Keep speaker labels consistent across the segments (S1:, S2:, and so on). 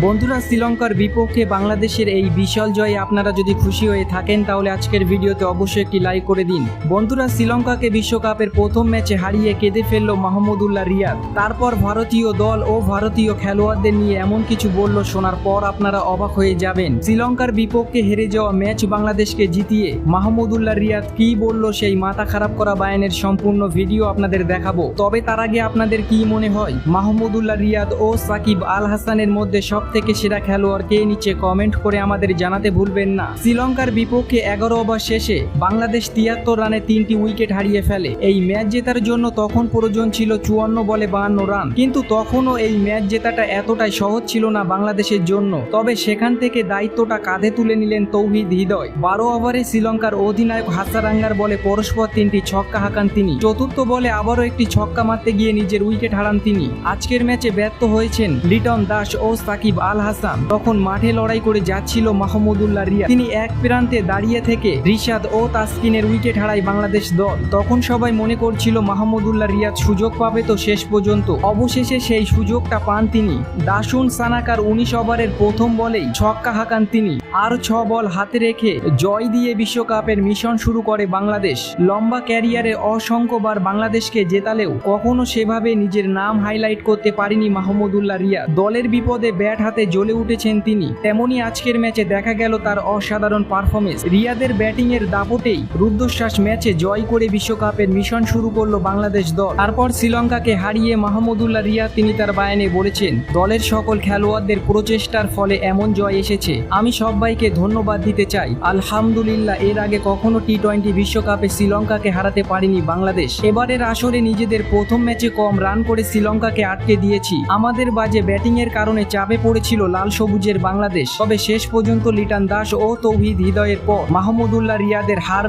S1: বন্ধুরা, শ্রীলঙ্কার বিপক্ষে বাংলাদেশের এই বিশাল জয়ে আপনারা যদি খুশি হয়ে থাকেন তাহলে আজকের ভিডিওতে অবশ্যই একটি লাইক করে দিন। বন্ধুরা, শ্রীলঙ্কাকে বিশ্বকাপের প্রথম ম্যাচে হারিয়ে কেঁদে ফেলল মাহমুদুল্লাহ রিয়াদ। তারপর ভারতীয় দল ও ভারতীয় খেলোয়াড়দের নিয়ে এমন কিছু বলল, শোনার পর আপনারা অবাক হয়ে যাবেন। শ্রীলঙ্কার বিপক্ষে হেরে যাওয়া ম্যাচ বাংলাদেশকে জিতিয়ে মাহমুদুল্লাহ রিয়াদ কি বলল সেই মাথা খারাপ করা বায়ানের সম্পূর্ণ ভিডিও আপনাদের দেখাবো। তবে তার আগে আপনাদের কি মনে হয় মাহমুদুল্লাহ রিয়াদ ও সাকিব আল হাসানের মধ্যে সবথেকে সেরা খেলোয়াড় কে? নিচে কমেন্ট করে আমাদের জানাতে ভুলবেন না। শ্রীলঙ্কার বিপক্ষে 11 ওভার শেষে বাংলাদেশ 73 রানে 3টি উইকেট হারিয়ে ফেলে। এই ম্যাচ জেতার জন্য তখন প্রয়োজন ছিল 54 বলে 52 রান, কিন্তু তখনও এই ম্যাচ জেতাটা এতটাই সহজ ছিল না বাংলাদেশের জন্য। তবে সেখান থেকে দায়িত্বটা কাঁধে তুলে নিলেন তৌহিদ হৃদয়। 12 ওভারে শ্রীলঙ্কার অধিনায়ক হাসারাঙ্গার বলে পরস্পর 3টি ছক্কা হাঁকান তিনি। চতুর্থ বলে আবারও একটি ছক্কা মারতে গিয়ে নিজের উইকেট হারান তিনি। আজকের ম্যাচে ব্যর্থ হয়েছেন লিটন দাস ও সাকিব আল হাসান। তখন মাঠে লড়াই করে যাচ্ছিল মাহমুদুল্লাহ রিয়াদ। তিনি এক প্রান্তে দাঁড়িয়ে থেকে রিশাদ ও তাসকিনের উইকেট হারায় বাংলাদেশ দল। তখন সবাই মনে করছিল মাহমুদুল্লাহ রিয়াদ সুযোগ পাবে, তো শেষ পর্যন্ত অবশেষে সেই সুযোগটা পান তিনি। দাসুন সানাকার 19 ওভারের প্রথম বলেই ছক্কা হাঁকান তিনি। আর 6 বল হাতে রেখে জয় দিয়ে বিশ্বকাপের মিশন শুরু করে বাংলাদেশ। লম্বা ক্যারিয়ারে অসংখ্যবার বাংলাদেশকে জেতালেও কখনো সেভাবে নিজের নাম হাইলাইট করতে পারেনি মাহমুদুল্লাহ রিয়াদ। দলের বিপদে ব্যাট হাতে জ্বলে উঠেছেন তিনি। তেমনি আজকের ম্যাচে দেখা গেল তার অসাধারণ পারফরমেন্স। রিয়াদের ব্যাটিং এর দাপটেই রুদ্ধশ্বাস ম্যাচে জয় করে বিশ্বকাপের মিশন শুরু করলো বাংলাদেশ দল। তারপর শ্রীলঙ্কাকে হারিয়ে মাহমুদুল্লাহ রিয়াদ তিনি তার বায়ানে বলেছেন, দলের সকল খেলোয়াড়দের প্রচেষ্টার ফলে এমন জয় এসেছে। আমি সবাইকে ধন্যবাদ দিতে চাই। আলহামদুলিল্লাহ, এর আগে কখনো টি-20 বিশ্বকাপে শ্রীলঙ্কাকে হারাতে পারেনি বাংলাদেশ। এবারের আসরে নিজেদের প্রথম ম্যাচে কম রান করে শ্রীলঙ্কাকে আটকে দিয়েছি। আমাদের বাজে ব্যাটিং এর কারণে চাপে পড়েছিল লাল সবুজের বাংলাদেশ। তবে শেষ পর্যন্ত লিটন দাস ও তৌহিদ হৃদয়ের পর মাহমুদুল্লাহ রিয়াদের হার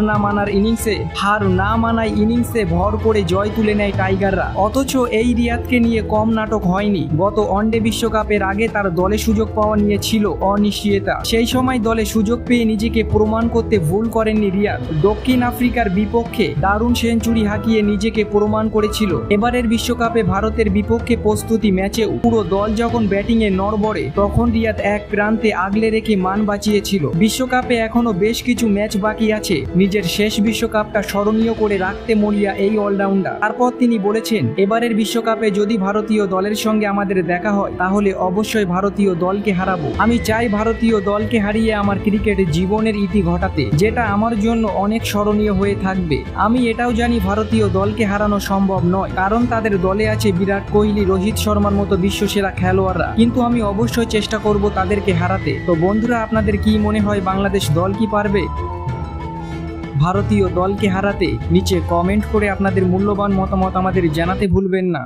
S1: না মানায় ইনিংসে ভর করে জয় তুলে নেয় টাইগাররা। অথচ এই রিয়াদকে নিয়ে কম নাটক হয়নি। গত ওয়ানডে বিশ্বকাপের আগে তার দলে সুযোগ পাওয়া নিয়ে ছিল অনিশ্চয়তা। সেই সময় দলে সুযোগ পেয়ে নিজেকে প্রমাণ করতে ভুল করেননি রিয়াদ। দক্ষিণ আফ্রিকার বিপক্ষে দারুণ সেঞ্চুরি হাঁকিয়ে নিজেকে প্রমাণ করেছিল। এবারের বিশ্বকাপে ভারতের বিপক্ষে প্রস্তুতি ম্যাচেও পুরো দল যখন ব্যাটিং এ নড়বড়ে, তখন রিয়াদ এক প্রান্তে আগলে রেখে মান বাঁচিয়েছিল। বিশ্বকাপে এখনো বেশ কিছু ম্যাচ বাকি আছে। নিজের শেষ বিশ্বকাপটা স্মরণীয় করে রাখতে মরিয়া এই অলরাউন্ডার। তারপর তিনি বলেছেন, এবারের বিশ্বকাপে যদি ভারতীয় দলের সঙ্গে আমাদের দেখা হয় তাহলে অবশ্যই ভারতীয় দলকে হারাবো। আমি চাই ভারতীয় দলকে হারিয়ে আমার ক্রিকেট জীবনের ইতি ঘটাতে, যেটা আমার জন্য অনেক স্মরণীয় হয়ে থাকবে। আমি এটাও জানি ভারতীয় দলকে হারানো সম্ভব নয়, কারণ তাদের দলে আছে বিরাট কোহলি, রোহিত শর্মার মতো বিশ্বসেরা খেলোয়াড়রা। কিন্তু আমি অবশ্যই চেষ্টা করব তাদেরকে হারাতে। তো বন্ধুরা, আপনাদের কি মনে হয় বাংলাদেশ দল কি পারবে ভারতীয় দলকে হারাতে? নিচে কমেন্ট করে আপনাদের মূল্যবান মতামত আমাদের জানাতে ভুলবেন না।